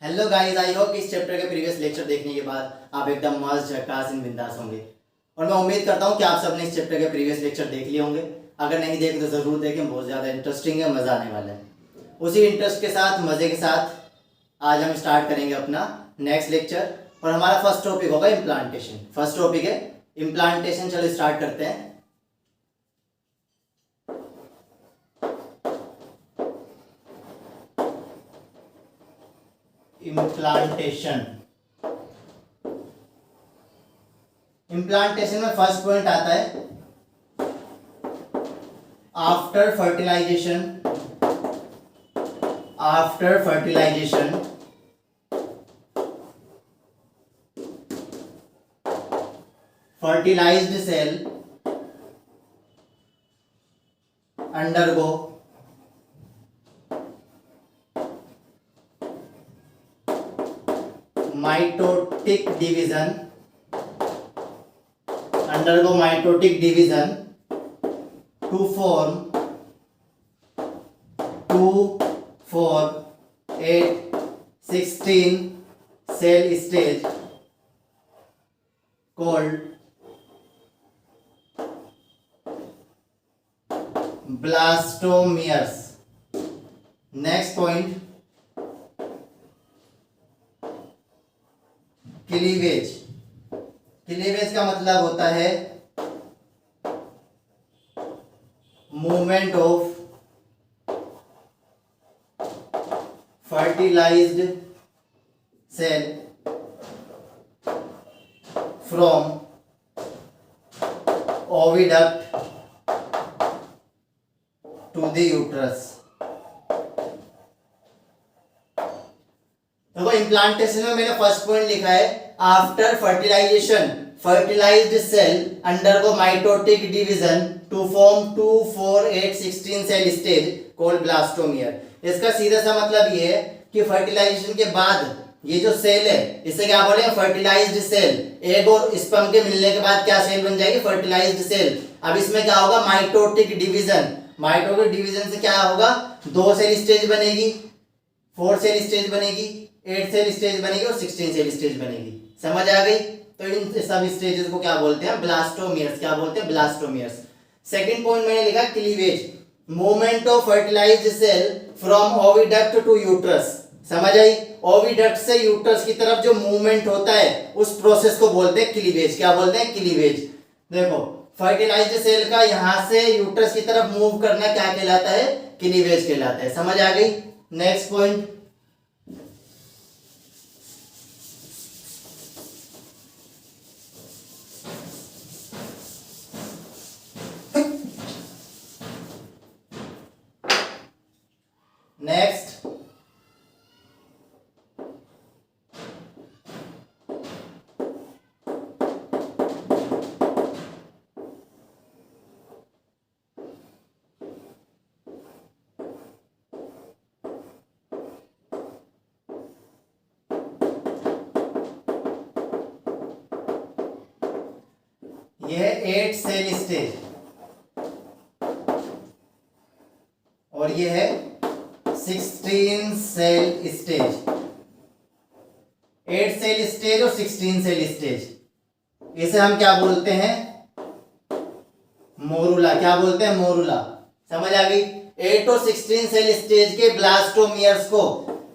Hello guys, I hope इस chapter के previous lecture देखने के बाद आप एकदम मस्त झकास इन बिंदास होंगे। और मैं उम्मीद करता हूँ कि आप सबने इस चैप्टर के प्रीवियस लेक्चर देख लिए होंगे। अगर नहीं देखे तो ज़रूर देखें, बहुत ज़्यादा इंटरेस्टिंग है, मज़ा आने वाला है। उसी इंटरेस्ट के साथ, मज़े के साथ आज हम स्टार्ट करेंगे अपना नेक्स्ट लेक्चर। और हमारा फर्स्ट टॉपिक होगा इम्प्लांटेशन। फर्स्ट टॉपिक है इम्प्लांटेशन। चलो स्टार्ट करते हैं। इम्प्लांटेशन इम्प्लांटेशन में फर्स्ट पॉइंट आता है after fertilisation. After fertilisation fertilized cell undergo mitotic division to form 2, 4, 8, 16 cell stage called blastomeres. Next point, cleavage. Cleavage का मतलब होता है movement of fertilised cell from oviduct to the uterus. देखो, implantation में मैंने first point लिखा है after fertilisation fertilised cell undergo mitotic division to form 2, 4, 8, 16 cell stage called blastomere. इसका सीधा सा मतलब ये है कि फर्टिलाइजेशन के बाद ये जो सेल है इसे क्या बोले, फर्टिलाइज्ड सेल। एग और स्पर्म के मिलने के बाद क्या सेल बन जाएगी, फर्टिलाइज्ड सेल। अब इसमें क्या होगा, माइटोटिक डिवीजन। माइटोटिक डिवीजन से क्या होगा, 2 सेल स्टेज बनेगी, 4 सेल स्टेज बनेगी, 8 सेल स्टेज बनेगी और 16 सेल स्टेज बनेगी। समझ आ गई? तो इन सब स्टेजेस को क्या बोलते हैं, ब्लास्टोमियर्स। क्या बोलते हैं, ब्लास्टोमियर्स। सेकंड पॉइंट मैंने लिखा cleavage, movement of fertilised cell from oviduct to uterus. समझ आई? ओविडक्ट से यूट्रस की तरफ जो मूवमेंट होता है उस प्रोसेस को बोलते हैं क्लीवेज। क्या बोलते हैं, क्लीवेज। देखो, फर्टिलाइज्ड सेल का यहां से यूट्रस की तरफ मूव करना क्या कहलाता है, क्लीवेज कहलाता है। समझ आ गई? नेक्स्ट पॉइंट, नेक्स्ट ये है 8 सेल स्टेज और ये है 16 सेल स्टेज। 8 सेल स्टेज और 16 सेल स्टेज, इसे हम क्या बोलते हैं, मोरूला। क्या बोलते हैं, मोरूला। समझ आ गई? 8 और 16 सेल स्टेज के ब्लास्टोमियर्स को,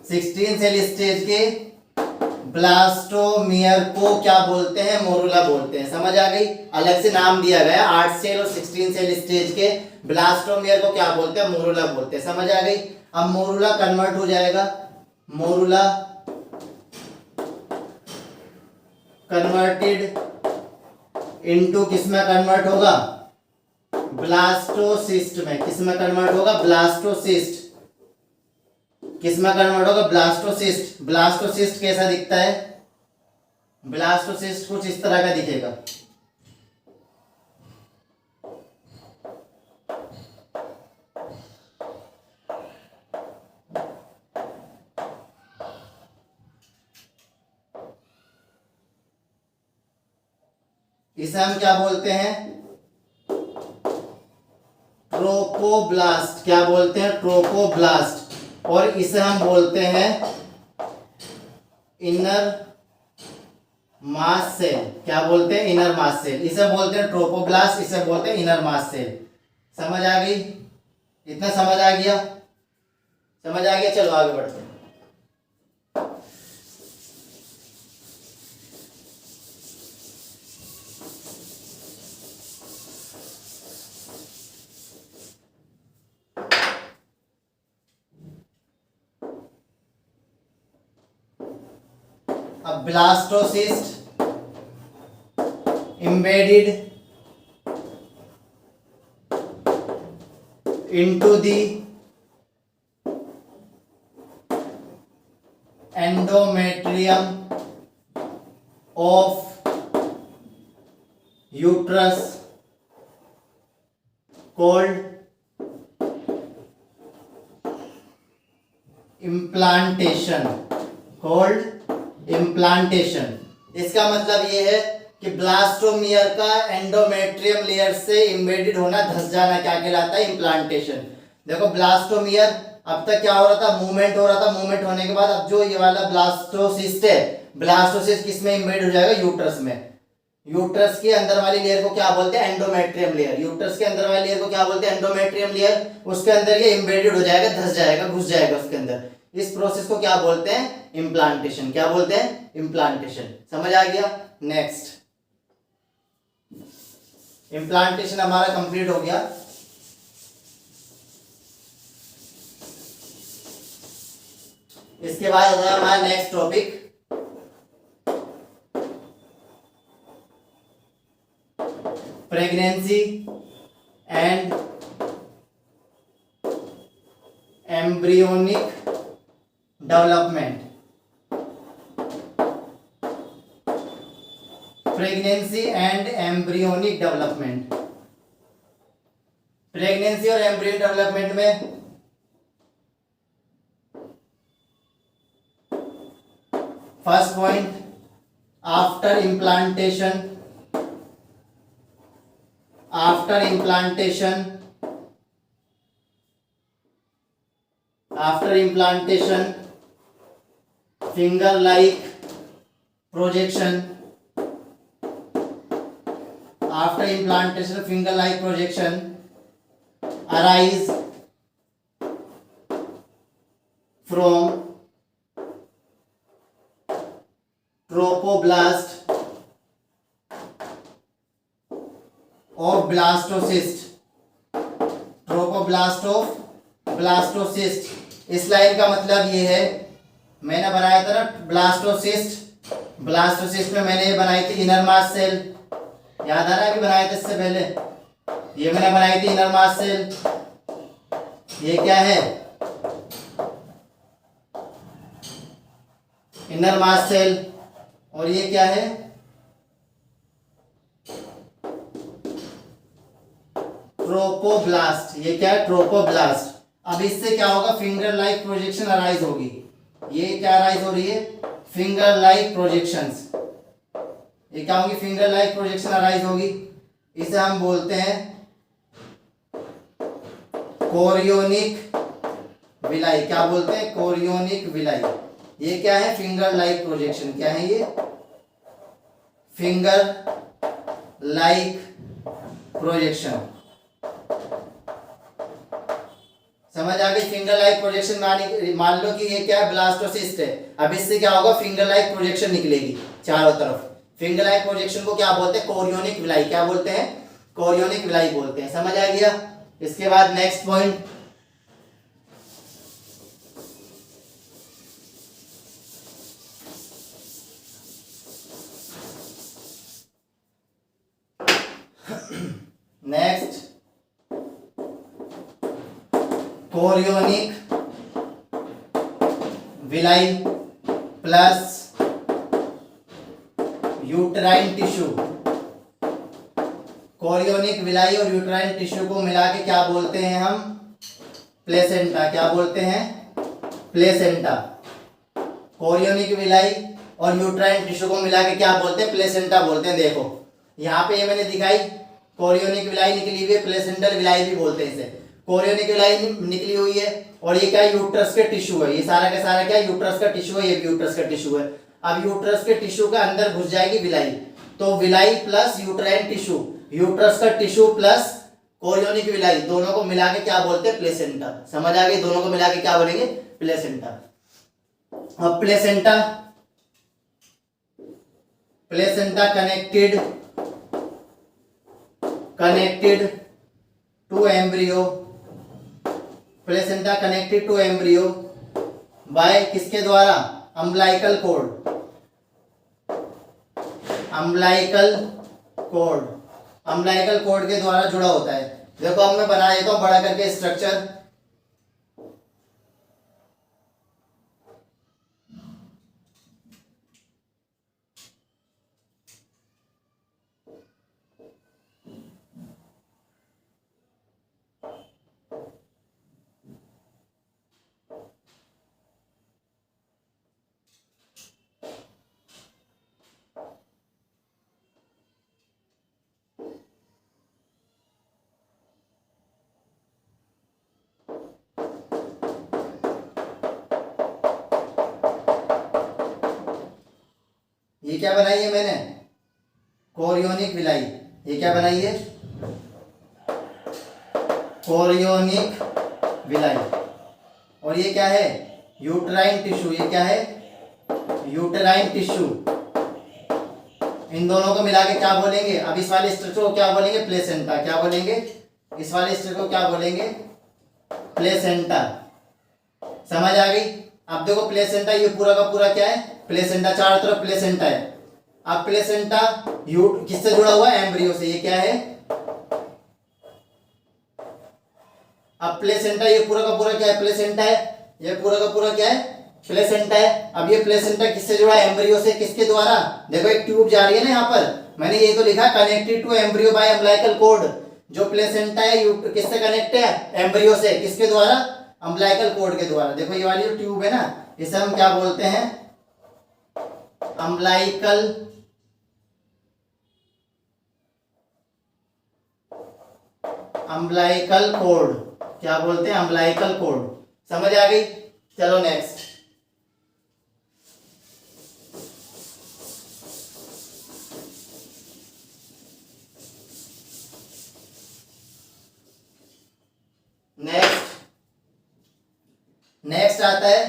16 सेल स्टेज के ब्लास्टोमियर को क्या बोलते हैं, मोरूला बोलते हैं। समझ आ गई? अलग से नाम दिया गया। 8 सेल और 16 सेल स्टेज के ब्लास्टोमियर को क्या बोलते हैं, मोरूला बोलते हैं। समझ आ गई? अब मोरूला कन्वर्ट हो जाएगा, मोरूला कन्वर्टेड इनटू किसमें कन्वर्ट होगा, ब्लास्टोसिस्ट में। किसमें कन्वर्ट होगा, ब्लास्टोसिस्ट। किसमें कन्वर्ट होगा, ब्लास्टोसिस्ट। ब्लास्टोसिस्ट कैसा दिखता है, ब्लास्टोसिस्ट कुछ इस तरह का दिखेगा। इसे हम क्या बोलते हैं, ट्रोपोब्लास्ट। क्या बोलते हैं, ट्रोपोब्लास्ट। और इसे हम बोलते हैं इनर मास सेल, क्या बोलते हैं, इनर मास सेल। इसे बोलते हैं ट्रोपोब्लास्ट, इसे बोलते हैं इनर मास सेल। समझ आ गई? इतना समझ आ गया? समझ आ गया, चलो आगे बढ़ते हैं। अब blastocyst embedded into the endometrium of uterus called implantation, इसका मतलब ये है कि ब्लास्टोमियर का एंडोमेट्रियम लेयर से इम्बेडेड होना, धस जाना, क्या कहलाता है, इम्प्लांटेशन। देखो ब्लास्टोमियर अब तक क्या हो रहा था, मूवमेंट हो रहा था, मूवमेंट होने के बाद अब जो ये वाला ब्लास्टोसिस्ट है, ब्लास्टोसिस्ट किस में इम्बेड हो जाएगा, यूट्रस में। यूट्रस के अंदर वाली लेयर को क्या बोलते हैं, एंडोमेट्रियम लेयर। यूट्रस के अंदर वाली लेयर को क्या बोलते हैं, एंडोमेट्रियम लेयर। उसके अंदर ये इम्बेडेड हो जाएगा, धस जाएगा, घुस जाएगा उसके अंदर। इस प्रोसेस को क्या बोलते हैं, इम्प्लांटेशन। क्या बोलते हैं, इम्प्लांटेशन। समझ आ गया? नेक्स्ट, इम्प्लांटेशन हमारा कंप्लीट हो गया। इसके बाद आता है हमारा next topic, pregnancy and embryonic development. Pregnancy and embryonic development. Pregnancy और एम्ब्रियो डेवलपमेंट में first point, after implantation finger like projection. After implantation, finger like projection arise from trophoblast of blastocyst. Trophoblast of blastocyst. इस line का मतलब ये है, मैंने बनाया था ना ब्लास्टोसिस्ट। ब्लास्टोसिस्ट में मैंने ये बनाई थी इनर मास सेल, याद आ रहा है? अभी बनाए थे इससे पहले, ये मैंने बनाई थी इनर मास सेल। ये क्या है, इनर मास सेल। और ये क्या है, ट्रोपोब्लास्ट। ये क्या है, ट्रोपोब्लास्ट। अब इससे क्या होगा, फिंगर लाइक प्रोजेक्शन अराइज होगी। ये क्या अराइज हो रही है, फिंगर लाइक प्रोजेक्शंस। ये क्या होगी, फिंगर लाइक प्रोजेक्शन अराइज होगी। इसे हम बोलते हैं कोरियोनिक विलाई। क्या बोलते हैं, कोरियोनिक विलाई। ये क्या है, फिंगर लाइक प्रोजेक्शन। क्या है ये, फिंगर लाइक प्रोजेक्शन। समझ आ गई? फिंगर लाइक प्रोजेक्शन मान लो कि ये क्या है, ब्लास्टोसिस्ट है। अब इससे क्या होगा, फिंगर लाइक प्रोजेक्शन निकलेगी चारों तरफ। फिंगर लाइक प्रोजेक्शन को क्या बोलते हैं, कोरियोनिक विलाई। क्या बोलते हैं, कोरियोनिक विलाई बोलते हैं। समझ आ गया? इसके बाद next point, next chorionic villi plus uterine tissue. Chorionic villi और यूट्राइन टिश्यू को मिला के क्या बोलते हैं हम, प्लेसेंटा। क्या बोलते हैं, प्लेसेंटा। कोरियोनिक विलाई और यूट्राइन टिश्यू को मिला के क्या बोलते हैं, प्लेसेंटा बोलते हैं। देखो यहाँ पे ये मैंने दिखाई, कोरियोनिक विलाई निकली हुई है, प्लेसेंटल विलाई भी बोलते हैं इसे। कोरियोनिक विलाई निकली हुई है और ये क्या है, यूट्रस के टिश्यू है। ये सारा का सारा क्या है, यूट्रस का टिश्यू है। ये भी यूट्रस का टिश्यू है। अब यूट्रस के टिश्यू के अंदर घुस जाएगी विलाई, तो villi plus uterine tissue, uterus का टिश्यू प्लस कोरियोनिक विलाई, दोनों को मिला के क्या बोलते हैं? प्लेसेंटा। समझ आ गई? दोनों को मिला के क्या बोलेंगे? प्लेसेंटा। अब placenta, placenta connected to embryo, placenta connected to embryo by किसके द्वारा? Umbilical cord, umbilical cord, umbilical cord के द्वारा जुड़ा होता है। देखो अब मैं बना देता हूं बड़ा करके स्ट्रक्चर। ये क्या बनाई है मैंने? Chorionic villi. ये क्या बनाई है? Chorionic villi. और ये क्या है? Uterine tissue. ये क्या है? Uterine tissue. इन दोनों को मिला के क्या बोलेंगे? अब इस वाले स्ट्रक्चर को क्या बोलेंगे? प्लेसेंटा। क्या बोलेंगे? इस वाले स्ट्रक्चर को क्या बोलेंगे? प्लेसेंटा। समझ आ गई? अब देखो प्लेसेंटा, ये पूरा का पूरा क्या है? प्लेसेंटा, चारों तरफ प्लेसेंटा है। अब प्लेसेंटा किससे जुड़ा हुआ है? एम्ब्रियो से। ये क्या है? अब प्लेसेंटा, ये पूरा का पूरा क्या है? प्लेसेंटा है। ये पूरा का पूरा क्या है? प्लेसेंटा है। अब ये प्लेसेंटा किससे जुड़ा है? एम्ब्रियो से। किसके द्वारा? देखो एक ट्यूब जा रही है ना यहाँ पर, मैंने ये तो लिखा connected to embryo by umbilical cord. जो प्लेसेंटा है किससे कनेक्ट है? एम्ब्रियो से। किसके द्वारा? अम्बिलाइकल कोड के द्वारा। देखो ये वाली जो ट्यूब है ना, इसे हम क्या बोलते हैं? अम्बिलाइकल अम्बिलाइकल कोड। क्या बोलते हैं? अम्बिलाइकल कोड। समझ आ गई? चलो नेक्स्ट। नेक्स्ट आता है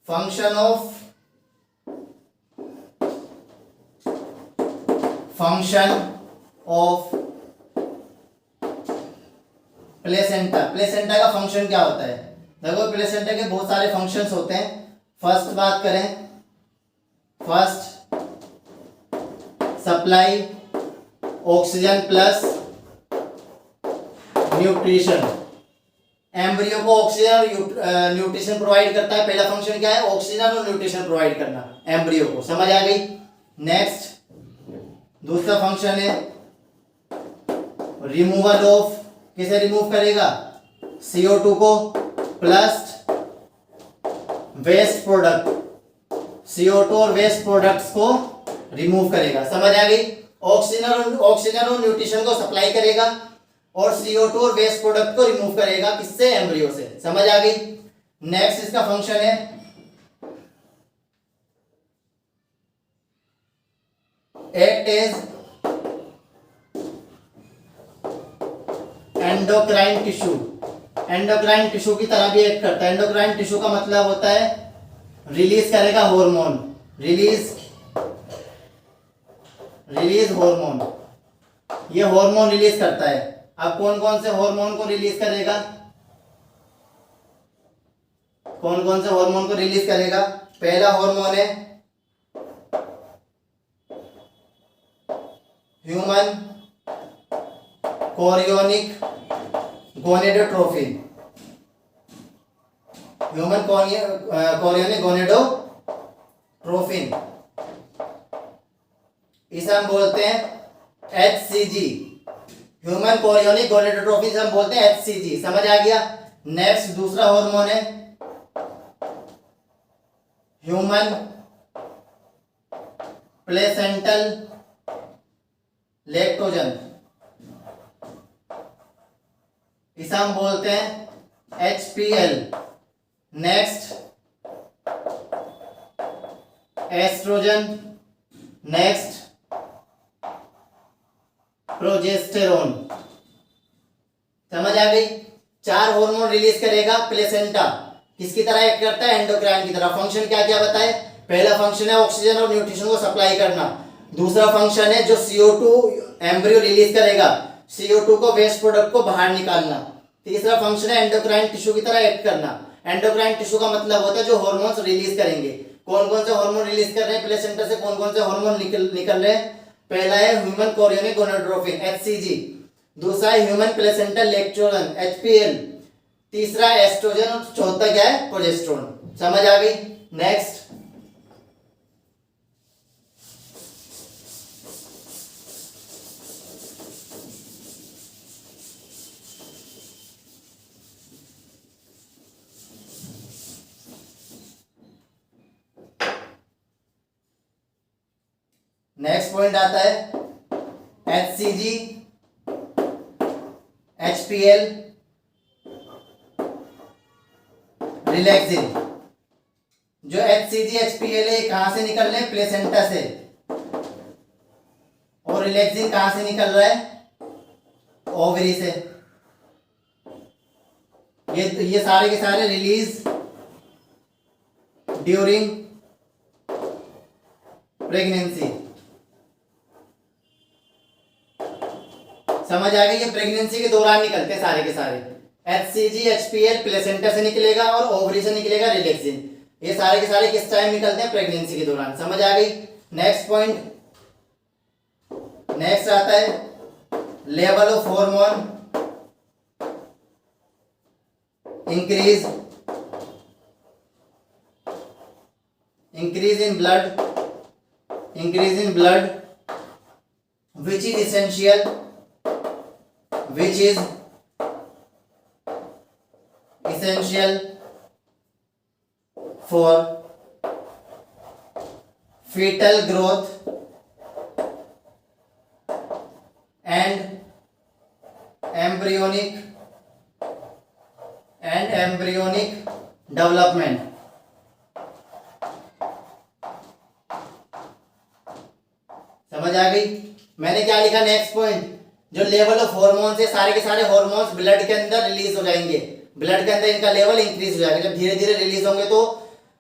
फंक्शन ऑफ प्लेसेंटा। प्लेसेंटा का फंक्शन क्या होता है? देखो प्लेसेंटा के बहुत सारे फंक्शंस होते हैं। फर्स्ट बात करें, first supply oxygen plus nutrition. Embryo को ऑक्सीजन और न्यूट्रिशन प्रोवाइड करता है। पहला फंक्शन क्या है? ऑक्सीजन और न्यूट्रिशन प्रोवाइड करना एम्ब्रियो को। समझ आ गई? नेक्स्ट दूसरा फंक्शन है रिमूवल ऑफ। किसे रिमूव करेगा? CO2 को प्लस वेस्ट प्रोडक्ट। CO2 और वेस्ट प्रोडक्ट्स को रिमूव करेगा। समझ आ गई? ऑक्सीजन और न्यूट्रिशन को सप्लाई करेगा और CO2 और वेस्ट प्रोडक्ट को रिमूव करेगा। किससे? एम्ब्रियो से। समझ आ गई? नेक्स्ट इसका फंक्शन है act as endocrine tissue. Endocrine tissue की तरह भी एक्ट करता है। एंडोक्राइन टिश्यू का मतलब होता है रिलीज करेगा हार्मोन, रिलीज हार्मोन। ये हार्मोन रिलीज करता है। अब कौन कौन से हार्मोन को रिलीज करेगा? कौन कौन से हार्मोन को रिलीज करेगा? पहला हार्मोन है human chorionic gonadotrophin. Human chorionic gonadotrophin, इसे हम बोलते हैं HCG। ह्यूमन कोरियोनिक गोनेडोट्रोफिन से हम बोलते हैं HCG। समझ आ गया? नेक्स्ट दूसरा हार्मोन है ह्यूमन प्लेसेंटल लैक्टोजन, इसे हम बोलते हैं HPL। Next oestrogen, next progesterone. समझ आ गई? 4 हार्मोन रिलीज करेगा प्लेसेंटा, किसकी तरह एक्ट करता है? एंडोक्राइन की तरह। फंक्शन क्या क्या बताए? पहला फंक्शन है ऑक्सीजन और न्यूट्रिशन को सप्लाई करना। दूसरा फंक्शन है जो CO2 एम्ब्रियो रिलीज करेगा, CO2 को वेस्ट प्रोडक्ट को बाहर निकालना। तीसरा फंक्शन है एंडोक्राइन टिश्यू की तरह एक्ट करना। एंडोक्राइन टिश्यू का मतलब होता है जो हार्मोन्स रिलीज करेंगे। कौन कौन से हार्मोन रिलीज कर रहे हैं प्लेसेंटा से? कौन कौन से हार्मोन निकल रहे हैं? पहला है ह्यूमन कोरियोनिक गोनाडोट्रोपिन HCG, दूसरा है ह्यूमन प्लेसेंटल लेक्टोजन HPL, तीसरा एस्ट्रोजन और चौथा क्या है? प्रोजेस्टेरोन। समझ आ गई? नेक्स्ट पॉइंट आता है HCG HPL रिलैक्सिन। जो HCG HPL है कहां से निकल रहे हैं? प्लेसेंटा से। और रिलैक्सिन कहां से निकल रहा है? ओवरी से। ये सारे के सारे रिलीज ड्यूरिंग प्रेगनेंसी। समझ आ गई? ये प्रेगनेंसी के दौरान निकलते हैं सारे के सारे। HCG HPL प्लेसेंटा से निकलेगा और ओवरी से निकलेगा रिलैक्सिन। ये सारे के सारे किस टाइम निकलते हैं? प्रेगनेंसी के दौरान। समझ आ गई? नेक्स्ट पॉइंट, नेक्स्ट आता है level of hormone increase in blood which is essential for fetal growth and embryonic development। समझ आ गई? मैंने क्या लिखा? नेक्स्ट पॉइंट, जो लेवल ऑफ हार्मोन्स है सारे के सारे हार्मोन्स ब्लड के अंदर रिलीज हो जाएंगे। ब्लड के अंदर इनका लेवल इंक्रीज हो जाएगा। जब धीरे धीरे रिलीज होंगे तो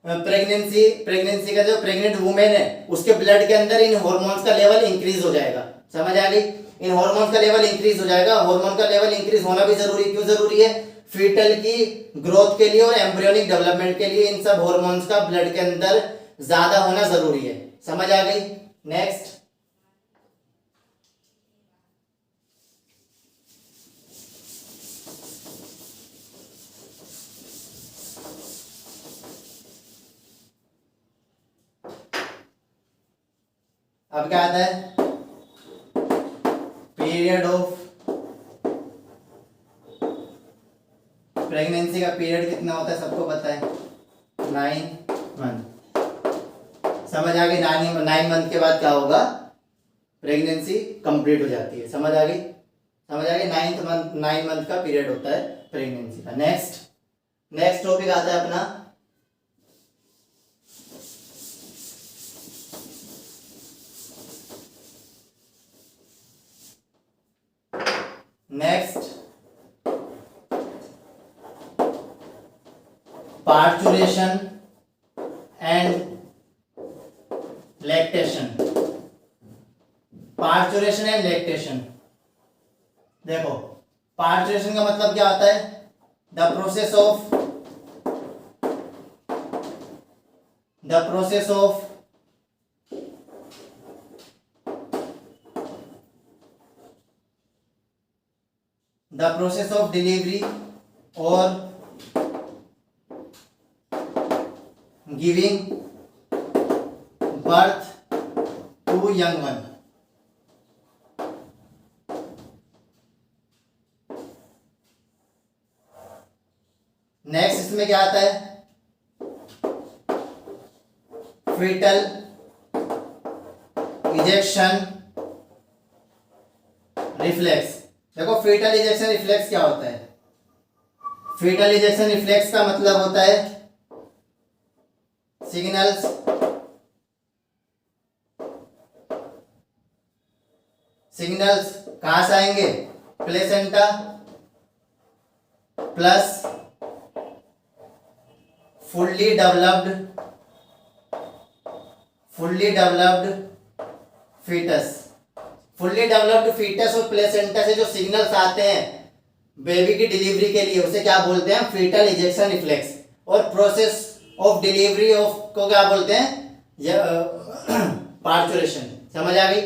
प्रेगनेंसी का जो प्रेग्नेंट वुमेन है उसके ब्लड के अंदर इन हार्मोन्स का लेवल इंक्रीज हो जाएगा। समझ आ गई? इन हार्मोन्स का लेवल इंक्रीज हो जाएगा। हार्मोन का लेवल इंक्रीज होना भी जरूरी। क्यों जरूरी है? फीटल की ग्रोथ के लिए और एम्ब्रियोनिक डेवलपमेंट के लिए इन सब हार्मोन्स का ब्लड के अंदर ज्यादा होना जरूरी है। समझ आ गई? नेक्स्ट अब क्या आता है? पीरियड ऑफ प्रेगनेंसी का पीरियड कितना होता है? सबको पता है 9 मंथ। समझ आ गई? 9 मंथ के बाद क्या होगा? प्रेगनेंसी कंप्लीट हो जाती है। समझ आ गई? 9 मंथ का पीरियड होता है प्रेगनेंसी का। नेक्स्ट टॉपिक आता है अपना parturition and lactation. Parturition and lactation. देखो, पार्चुरेशन का मतलब क्या होता है? द प्रोसेस ऑफ डिलीवरी और giving birth to young one. Next इसमें क्या आता है? Foetal ejection reflex. देखो, फीटल इजेक्शन रिफ्लेक्स क्या होता है? फीटल इजेक्शन रिफ्लेक्स का मतलब होता है सिग्नल्स सिग्नल्स कहाँ से आएंगे, placenta plus fully developed foetus. Fully developed foetus और प्लेसेंटा से जो सिग्नल्स आते हैं बेबी की डिलीवरी के लिए उसे क्या बोलते हैं, फीटल इजेक्शन रिफ्लेक्स। और प्रोसेस ऑफ डिलीवरी ऑफ को क्या बोलते हैं, पार्चुरेशन। समझ आ गई।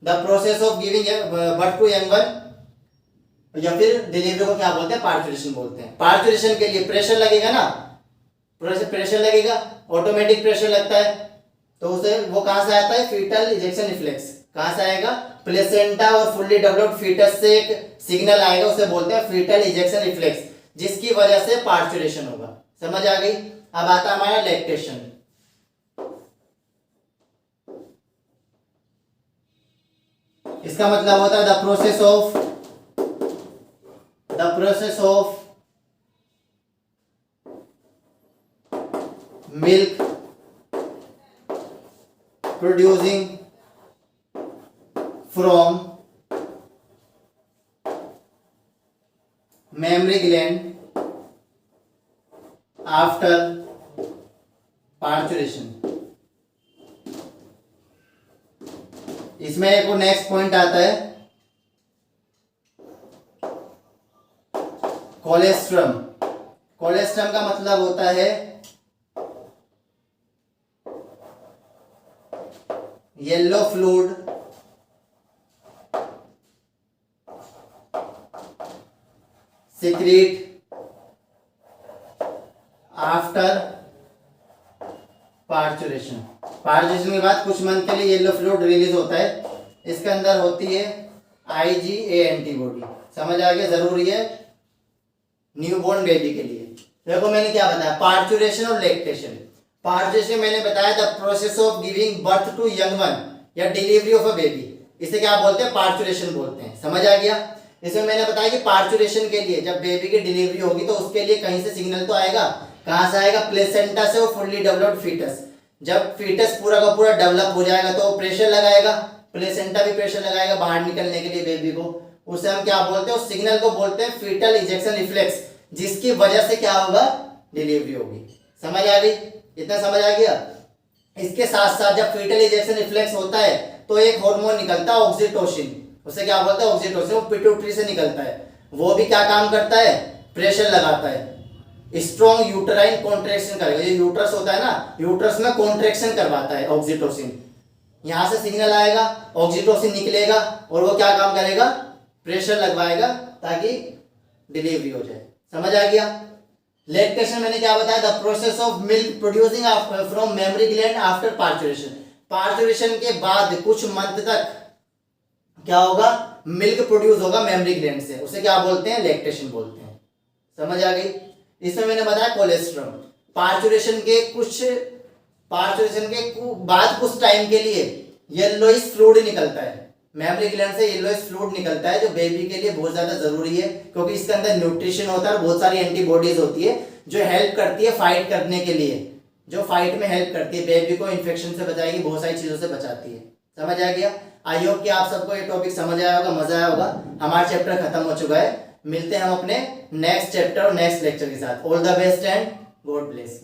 The process of giving birth to young one या फिर डिलीवरी को क्या बोलते हैं, पार्चुरेशन बोलते हैं। पार्चुरेशन के लिए प्रेशर लगेगा ना, प्रेशर लगेगा, ऑटोमेटिक प्रेशर लगता है, तो उसे वो कहां से आता है, फीटल इजेक्शन रिफ्लेक्स। कहां से आएगा, प्लेसेंटा और फुल्ली डेवलप्ड फीटस से एक सिग्नल आएगा, उसे बोलते हैं फीटल इजेक्शन रिफ्लेक्स, जिसकी वजह से पार्चुरेशन होगा। समझ आ गई। अब आता हमारा लैक्टेशन। इसका मतलब होता है the process of milk producing from mammary gland after parturition. इसमें एक और नेक्स्ट पॉइंट आता है कोलेस्ट्रम। कोलेस्ट्रम का मतलब होता है yellow fluid secrete after parturition. Parturition के बाद कुछ मंथ के लिए येलो फ्लूइड रिलीज होता है, इसके अंदर होती है IgA एंटीबॉडी। समझ आ गया, जरूरी है न्यूबॉर्न बेबी के लिए। देखो मैंने क्या बताया, पार्चुरेशन और लैक्टेशन। पार्चुरेशन मैंने बताया the process of giving birth to young one या डिलीवरी ऑफ अ बेबी, इसे क्या बोलते हैं, पार्चुरेशन बोलते हैं। समझ आ गया। इसमें मैंने बताया कि पार्चुरेशन के लिए जब बेबी की डिलीवरी होगी तो उसके लिए कहीं से सिग्नल तो आएगा, कहां से आएगा, प्लेसेंटा से और फुल्ली डेवलप्ड फीटस। जब फीटस पूरा का पूरा डेवलप हो जाएगा तो प्रेशर लगाएगा, प्लेसेंटा भी प्रेशर लगाएगा बाहर निकलने के लिए बेबी को, उसे हम क्या बोलते हैं, उस सिग्नल को बोलते हैं फीटल इजेक्शन रिफ्लेक्स, जिसकी वजह से क्या होगा, डिलीवरी होगी। समझ आ गई, इतना समझ आ गया। इसके साथ साथ जब फीटल इजेक्शन रिफ्लेक्स होता है तो एक हार्मोन निकलता है ऑक्सीटोसिन, उसे क्या बोलते हैं, ऑक्सीटोसिन, वो पिट्यूटरी से निकलता है। वो भी क्या काम करता है, प्रेशर लगाता है, स्ट्रॉन्ग यूटराइन कॉन्ट्रैक्शन करेगा। ये यूट्रस होता है ना, यूट्रस में कॉन्ट्रैक्शन करवाता है ऑक्सीटोसिन। यहां से सिग्नल आएगा, ऑक्सीटोसिन निकलेगा और वो क्या काम करेगा, प्रेशर लगवाएगा ताकि डिलीवरी हो जाए। समझ आ गया। लैक्टेशन मैंने क्या बताया, the process of milk producing from mammary gland after parturition. Parturition के बाद कुछ मंथ तक क्या होगा, मिल्क प्रोड्यूस होगा मेमरी ग्लैंड से, उसे क्या बोलते हैं, लैक्टेशन बोलते हैं। समझ आ गई। इसमें मैंने बताया कोलेस्ट्रम। पार्चुरेशन के बाद कुछ टाइम के लिए येलोइश फ्लूइड निकलता है, मेमरी ग्लैंड से येलोइश फ्लूइड निकलता है, जो बेबी के लिए बहुत ज्यादा जरूरी है, क्योंकि इसके अंदर न्यूट्रिशन होता है और बहुत सारी एंटीबॉडीज होती है जो हेल्प करती है फाइट करने के लिए, जो फाइट में हेल्प करती है, बेबी को इन्फेक्शन से बचाएगी, बहुत सारी चीजों से बचाती है। समझ आ गया। आई होप कि आप सबको ये टॉपिक समझ आया होगा, मजा आया होगा। हमारा चैप्टर खत्म हो चुका है, मिलते हैं हम अपने नेक्स्ट चैप्टर और नेक्स्ट लेक्चर के साथ। All the best and God bless.